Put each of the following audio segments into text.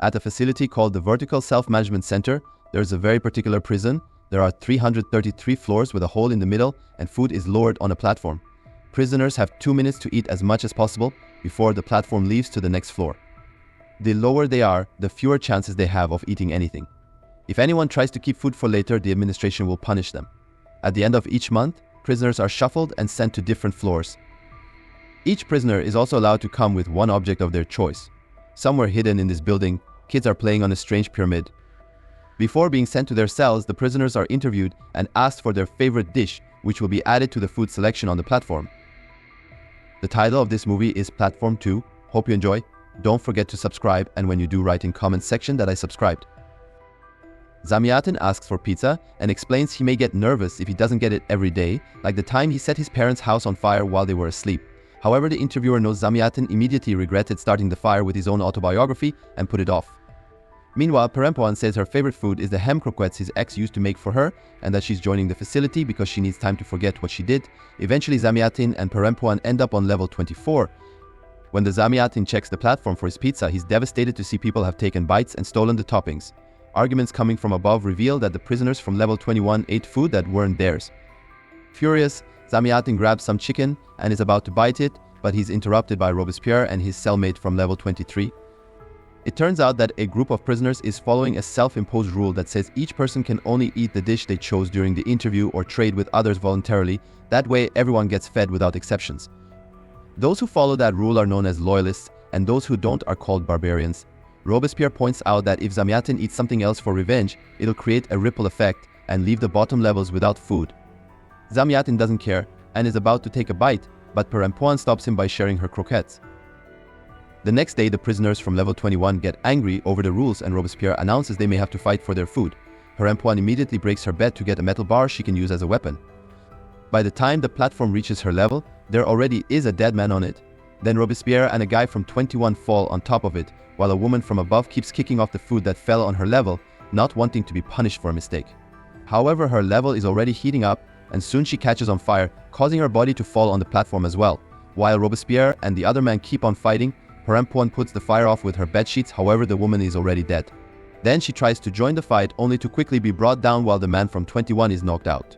At a facility called the Vertical Self-Management Center, there is a very particular prison. There are 333 floors with a hole in the middle, and food is lowered on a platform. Prisoners have 2 minutes to eat as much as possible before the platform leaves to the next floor. The lower they are, the fewer chances they have of eating anything. If anyone tries to keep food for later, the administration will punish them. At the end of each month, prisoners are shuffled and sent to different floors. Each prisoner is also allowed to come with one object of their choice. Somewhere hidden in this building, kids are playing on a strange pyramid. Before being sent to their cells, the prisoners are interviewed and asked for their favorite dish, which will be added to the food selection on the platform. The title of this movie is Platform 2. Hope you enjoy. Don't forget to subscribe, and when you do, write in comment section that I subscribed. Zamyatin asks for pizza and explains he may get nervous if he doesn't get it every day, like the time he set his parents' house on fire while they were asleep. However, the interviewer knows Zamyatin immediately regretted starting the fire with his own autobiography and put it off. Meanwhile, Perempuan says her favorite food is the ham croquettes his ex used to make for her, and that she's joining the facility because she needs time to forget what she did. Eventually, Zamyatin and Perempuan end up on level 24. When the Zamyatin checks the platform for his pizza, he's devastated to see people have taken bites and stolen the toppings. Arguments coming from above reveal that the prisoners from level 21 ate food that weren't theirs. Furious, Zamyatin grabs some chicken and is about to bite it, but he's interrupted by Robespierre and his cellmate from level 23. It turns out that a group of prisoners is following a self-imposed rule that says each person can only eat the dish they chose during the interview or trade with others voluntarily. That way, everyone gets fed without exceptions. Those who follow that rule are known as loyalists, and those who don't are called barbarians. Robespierre points out that if Zamyatin eats something else for revenge, it'll create a ripple effect and leave the bottom levels without food. Zamyatin doesn't care and is about to take a bite, but Perempuan stops him by sharing her croquettes. The next day, the prisoners from level 21 get angry over the rules, and Robespierre announces they may have to fight for their food. Perempuan immediately breaks her bed to get a metal bar she can use as a weapon. By the time the platform reaches her level, there already is a dead man on it. Then Robespierre and a guy from 21 fall on top of it, while a woman from above keeps kicking off the food that fell on her level, not wanting to be punished for a mistake. However, her level is already heating up, and soon she catches on fire, causing her body to fall on the platform as well. While Robespierre and the other man keep on fighting, Perempuan puts the fire off with her bedsheets. However, the woman is already dead. Then she tries to join the fight, only to quickly be brought down while the man from 21 is knocked out.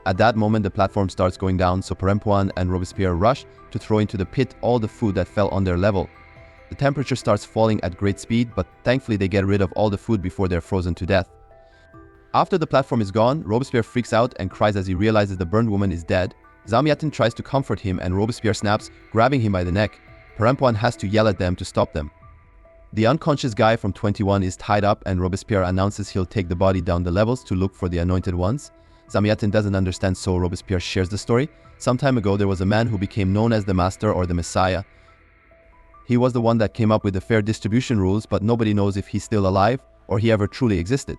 At that moment, the platform starts going down, so Perempuan and Robespierre rush to throw into the pit all the food that fell on their level. The temperature starts falling at great speed, but thankfully they get rid of all the food before they're frozen to death. After the platform is gone, Robespierre freaks out and cries as he realizes the burned woman is dead. Zamyatin tries to comfort him and Robespierre snaps, grabbing him by the neck. Perempuan has to yell at them to stop them. The unconscious guy from 21 is tied up, and Robespierre announces he'll take the body down the levels to look for the anointed ones. Zamyatin doesn't understand, so Robespierre shares the story. Some time ago, there was a man who became known as the Master or the Messiah. He was the one that came up with the fair distribution rules, but nobody knows if he's still alive or he ever truly existed.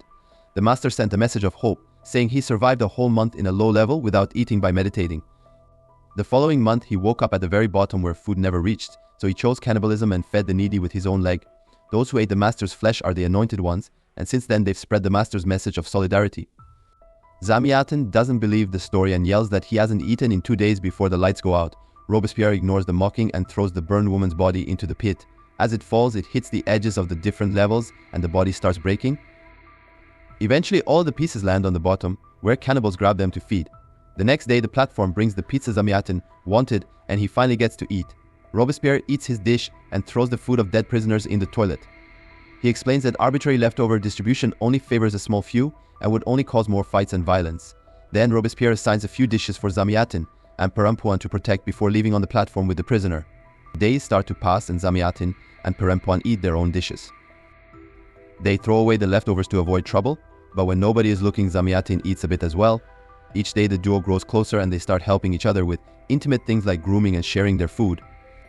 The Master sent a message of hope, saying he survived a whole month in a low level without eating by meditating. The following month, he woke up at the very bottom where food never reached, so he chose cannibalism and fed the needy with his own leg. Those who ate the Master's flesh are the anointed ones, and since then they've spread the Master's message of solidarity. Zamyatin doesn't believe the story and yells that he hasn't eaten in 2 days before the lights go out. Robespierre ignores the mocking and throws the burned woman's body into the pit. As it falls, it hits the edges of the different levels and the body starts breaking. Eventually, all the pieces land on the bottom, where cannibals grab them to feed. The next day, the platform brings the pizza Zamyatin wanted, and he finally gets to eat. Robespierre eats his dish and throws the food of dead prisoners in the toilet. He explains that arbitrary leftover distribution only favors a small few and would only cause more fights and violence. Then Robespierre assigns a few dishes for Zamyatin and Perempuan to protect before leaving on the platform with the prisoner. Days start to pass, and Zamyatin and Perempuan eat their own dishes. They throw away the leftovers to avoid trouble, but when nobody is looking, Zamyatin eats a bit as well. Each day the duo grows closer and they start helping each other with intimate things like grooming and sharing their food.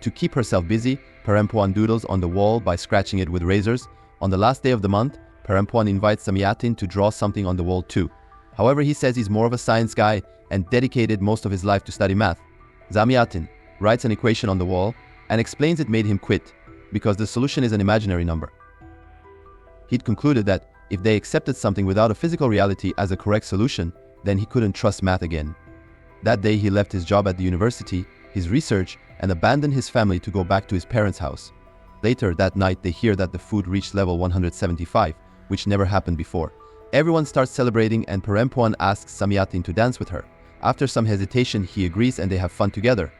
To keep herself busy, Perempuan doodles on the wall by scratching it with razors. On the last day of the month, Perempuan invites Zamyatin to draw something on the wall too. However, he says he's more of a science guy and dedicated most of his life to study math. Zamyatin writes an equation on the wall and explains it made him quit because the solution is an imaginary number. He'd concluded that if they accepted something without a physical reality as a correct solution, then he couldn't trust math again. That day he left his job at the university, his research, and abandoned his family to go back to his parents' house. Later that night, they hear that the food reached level 175, which never happened before. Everyone starts celebrating and Perempuan asks Zamyatin to dance with her. After some hesitation, he agrees and they have fun together.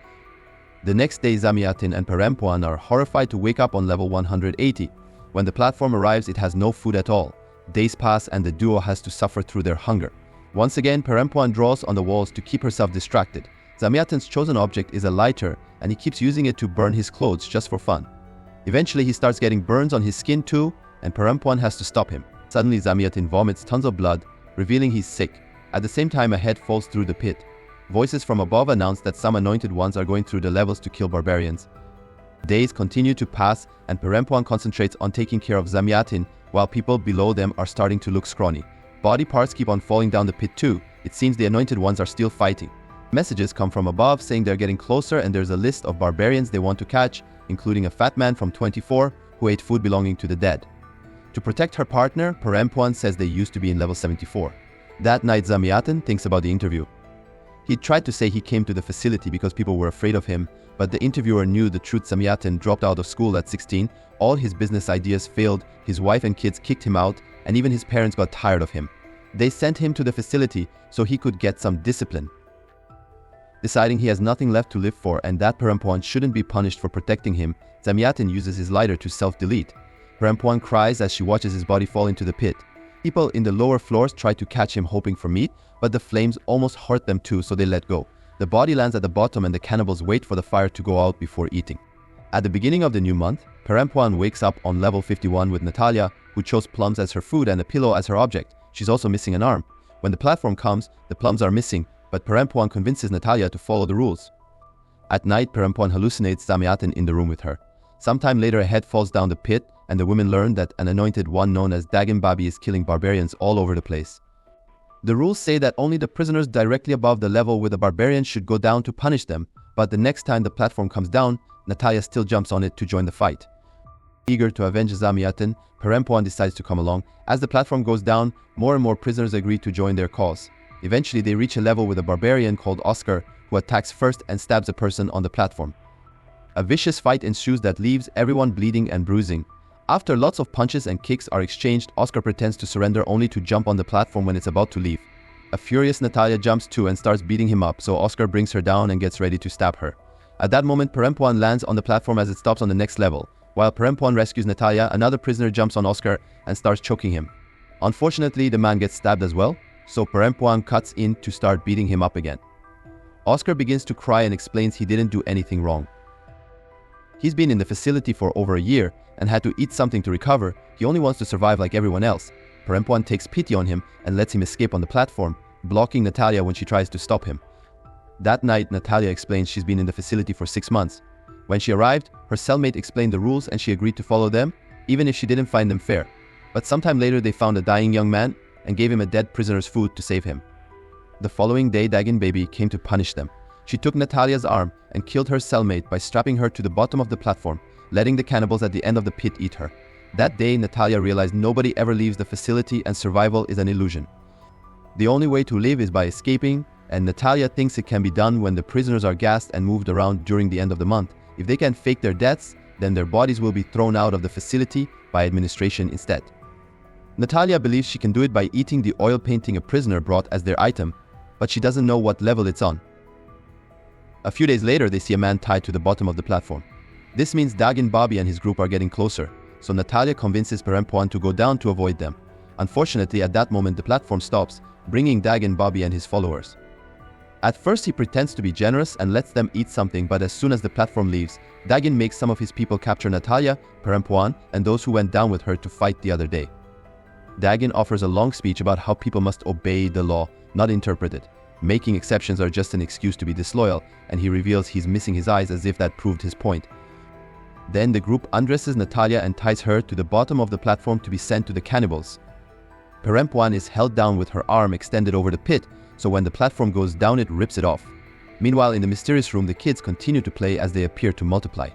The next day, Zamyatin and Perempuan are horrified to wake up on level 180. When the platform arrives, it has no food at all. Days pass and the duo has to suffer through their hunger. Once again, Perempuan draws on the walls to keep herself distracted. Zamyatin's chosen object is a lighter and he keeps using it to burn his clothes just for fun. Eventually, he starts getting burns on his skin too, and Perempuan has to stop him. Suddenly, Zamyatin vomits tons of blood, revealing he's sick. At the same time, a head falls through the pit. Voices from above announce that some anointed ones are going through the levels to kill barbarians. Days continue to pass, and Perempuan concentrates on taking care of Zamyatin, while people below them are starting to look scrawny. Body parts keep on falling down the pit too. It seems the anointed ones are still fighting. Messages come from above saying they're getting closer, and there's a list of barbarians they want to catch, including a fat man from 24 who ate food belonging to the dead. To protect her partner, Perempuan says they used to be in level 74. That night, Zamyatin thinks about the interview. He tried to say he came to the facility because people were afraid of him, but the interviewer knew the truth. Zamyatin dropped out of school at 16, all his business ideas failed, his wife and kids kicked him out, and even his parents got tired of him. They sent him to the facility so he could get some discipline. Deciding he has nothing left to live for and that Perempuan shouldn't be punished for protecting him, Zamyatin uses his lighter to self-delete. Perempuan cries as she watches his body fall into the pit. People in the lower floors try to catch him hoping for meat, but the flames almost hurt them too, so they let go. The body lands at the bottom and the cannibals wait for the fire to go out before eating. At the beginning of the new month, Perempuan wakes up on level 51 with Natalia, who chose plums as her food and a pillow as her object. She's also missing an arm. When the platform comes, the plums are missing, but Perempuan convinces Natalia to follow the rules. At night, Perempuan hallucinates Zamyatin in the room with her. Sometime later, a head falls down the pit, and the women learn that an anointed one known as Dagan Babi is killing barbarians all over the place. The rules say that only the prisoners directly above the level with the barbarians should go down to punish them, but the next time the platform comes down, Natalia still jumps on it to join the fight. Eager to avenge Zamyatin, Perempuan decides to come along. As the platform goes down, more and more prisoners agree to join their cause. Eventually, they reach a level with a barbarian called Oscar, who attacks first and stabs a person on the platform. A vicious fight ensues that leaves everyone bleeding and bruising. After lots of punches and kicks are exchanged, Oscar pretends to surrender only to jump on the platform when it's about to leave. A furious Natalia jumps too and starts beating him up, so Oscar brings her down and gets ready to stab her. At that moment, Perempuan lands on the platform as it stops on the next level. While Perempuan rescues Natalia, another prisoner jumps on Oscar and starts choking him. Unfortunately, the man gets stabbed as well, so Perempuan cuts in to start beating him up again. Oscar begins to cry and explains he didn't do anything wrong. He's been in the facility for over a year and had to eat something to recover. He only wants to survive like everyone else. Perempuan takes pity on him and lets him escape on the platform, blocking Natalia when she tries to stop him. That night, Natalia explains she's been in the facility for 6 months. When she arrived, her cellmate explained the rules and she agreed to follow them, even if she didn't find them fair. But sometime later, they found a dying young man and gave him a dead prisoner's food to save him. The following day, Dagan Baby came to punish them. She took Natalia's arm and killed her cellmate by strapping her to the bottom of the platform, letting the cannibals at the end of the pit eat her. That day, Natalia realized nobody ever leaves the facility and survival is an illusion. The only way to live is by escaping, and Natalia thinks it can be done when the prisoners are gassed and moved around during the end of the month. If they can fake their deaths, then their bodies will be thrown out of the facility by administration instead. Natalia believes she can do it by eating the oil painting a prisoner brought as their item, but she doesn't know what level it's on. A few days later, they see a man tied to the bottom of the platform. This means Dagan Babi and his group are getting closer, so Natalia convinces Perempuan to go down to avoid them. Unfortunately, at that moment, the platform stops, bringing Dagan Babi and his followers. At first, he pretends to be generous and lets them eat something, but as soon as the platform leaves, Dagan makes some of his people capture Natalia, Perempuan, and those who went down with her to fight the other day. Dagan offers a long speech about how people must obey the law, not interpret it. Making exceptions are just an excuse to be disloyal, and he reveals he's missing his eyes as if that proved his point. Then the group undresses Natalia and ties her to the bottom of the platform to be sent to the cannibals. Perempuan is held down with her arm extended over the pit, so when the platform goes down, it rips it off. Meanwhile, in the mysterious room, the kids continue to play as they appear to multiply.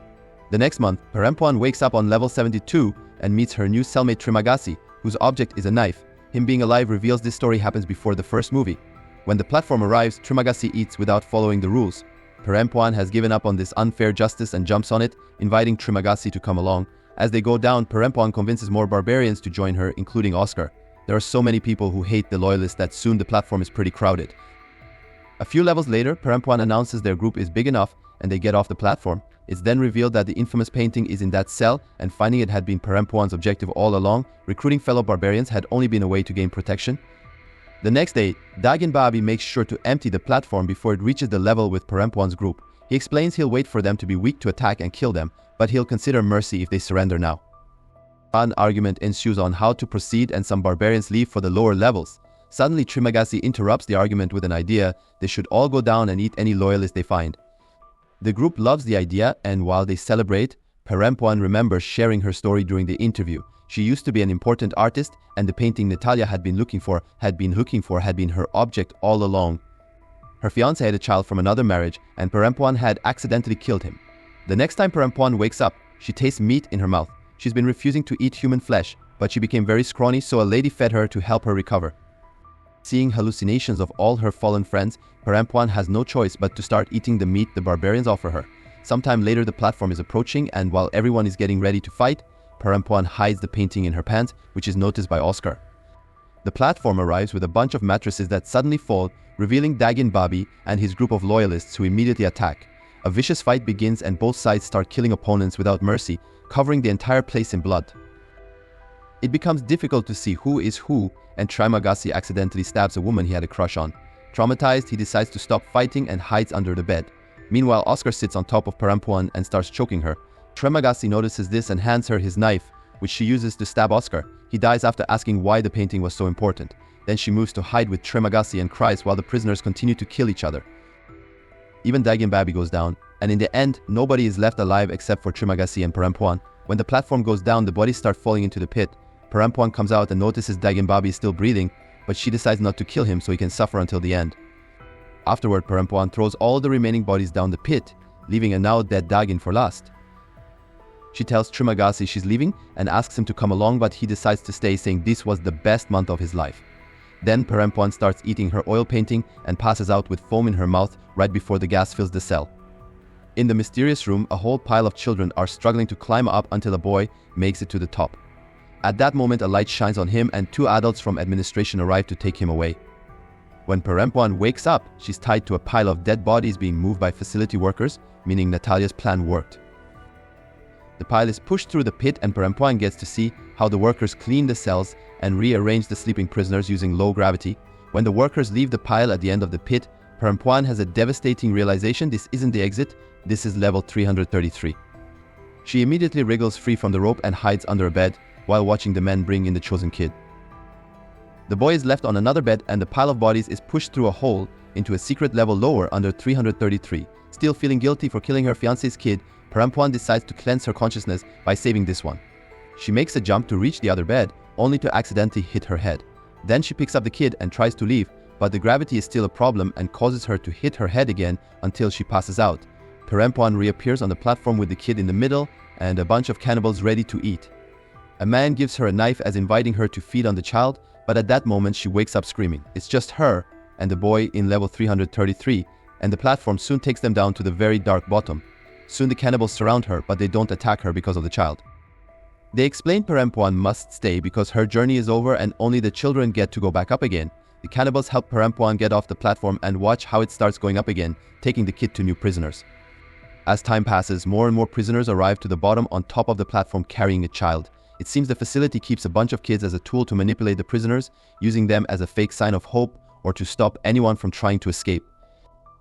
The next month, Perempuan wakes up on level 72 and meets her new cellmate Trimagasi, whose object is a knife. Him being alive reveals this story happens before the first movie. When the platform arrives, Trimagasi eats without following the rules. Perempuan has given up on this unfair justice and jumps on it, inviting Trimagasi to come along. As they go down, Perempuan convinces more barbarians to join her, including Oscar. There are so many people who hate the loyalists that soon the platform is pretty crowded. A few levels later, Perempuan announces their group is big enough and they get off the platform. It's then revealed that the infamous painting is in that cell, and finding it had been Perempuan's objective all along. Recruiting fellow barbarians had only been a way to gain protection. The next day, Dagenbabi makes sure to empty the platform before it reaches the level with Perempuan's group. He explains he'll wait for them to be weak to attack and kill them, but he'll consider mercy if they surrender now. An argument ensues on how to proceed and some barbarians leave for the lower levels. Suddenly, Trimagasi interrupts the argument with an idea: they should all go down and eat any loyalist they find. The group loves the idea, and while they celebrate, Perempuan remembers sharing her story during the interview. She used to be an important artist, and the painting Natalia had been looking for had been her object all along. Her fiancé had a child from another marriage, and Perempuan had accidentally killed him. The next time Perempuan wakes up, she tastes meat in her mouth. She's been refusing to eat human flesh, but she became very scrawny, so a lady fed her to help her recover. Seeing hallucinations of all her fallen friends, Perempuan has no choice but to start eating the meat the barbarians offer her. Sometime later, the platform is approaching, and while everyone is getting ready to fight, Perempuan hides the painting in her pants, which is noticed by Oscar. The platform arrives with a bunch of mattresses that suddenly fall, revealing Dagenbabi and his group of loyalists, who immediately attack. A vicious fight begins and both sides start killing opponents without mercy, covering the entire place in blood. It becomes difficult to see who is who, and Trimagasi accidentally stabs a woman he had a crush on. Traumatized, he decides to stop fighting and hides under the bed. Meanwhile, Oscar sits on top of Perempuan and starts choking her. Trimagasi notices this and hands her his knife, which she uses to stab Oscar. He dies after asking why the painting was so important. Then she moves to hide with Trimagasi and cries while the prisoners continue to kill each other. Even Dagenbabi goes down, and in the end, nobody is left alive except for Trimagasi and Perempuan. When the platform goes down, the bodies start falling into the pit. Perempuan comes out and notices Dagenbabi is still breathing, but she decides not to kill him so he can suffer until the end. Afterward, Perempuan throws all the remaining bodies down the pit, leaving a now dead Dagen for last. She tells Trimagasi she's leaving and asks him to come along, but he decides to stay, saying this was the best month of his life. Then Perempuan starts eating her oil painting and passes out with foam in her mouth right before the gas fills the cell. In the mysterious room, a whole pile of children are struggling to climb up until a boy makes it to the top. At that moment, a light shines on him and two adults from administration arrive to take him away. When Perempuan wakes up, she's tied to a pile of dead bodies being moved by facility workers, meaning Natalia's plan worked. The pile is pushed through the pit and Perempuan gets to see how the workers clean the cells and rearrange the sleeping prisoners using low gravity. When the workers leave the pile at the end of the pit, Perempuan has a devastating realization: this isn't the exit, this is level 333. She immediately wriggles free from the rope and hides under a bed while watching the men bring in the chosen kid. The boy is left on another bed and the pile of bodies is pushed through a hole into a secret level lower under 333. Still feeling guilty for killing her fiancé's kid, Perempuan decides to cleanse her consciousness by saving this one. She makes a jump to reach the other bed, only to accidentally hit her head. Then she picks up the kid and tries to leave, but the gravity is still a problem and causes her to hit her head again until she passes out. Perempuan reappears on the platform with the kid in the middle and a bunch of cannibals ready to eat. A man gives her a knife as inviting her to feed on the child, but at that moment she wakes up screaming. It's just her and the boy in level 333, and the platform soon takes them down to the very dark bottom. Soon the cannibals surround her, but they don't attack her because of the child. They explain Perempuan must stay because her journey is over and only the children get to go back up again. The cannibals help Perempuan get off the platform and watch how it starts going up again, taking the kid to new prisoners. As time passes, more and more prisoners arrive to the bottom on top of the platform carrying a child. It seems the facility keeps a bunch of kids as a tool to manipulate the prisoners, using them as a fake sign of hope or to stop anyone from trying to escape.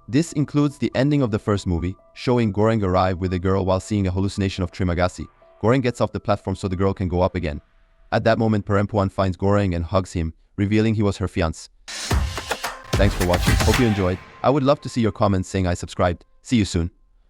This includes the ending of the first movie, showing Goreng arrive with a girl while seeing a hallucination of Trimagasi. Goreng gets off the platform so the girl can go up again. At that moment, Perempuan finds Goreng and hugs him, revealing he was her fiancé. Thanks for watching. Hope you enjoyed. I would love to see your comments saying I subscribed. See you soon.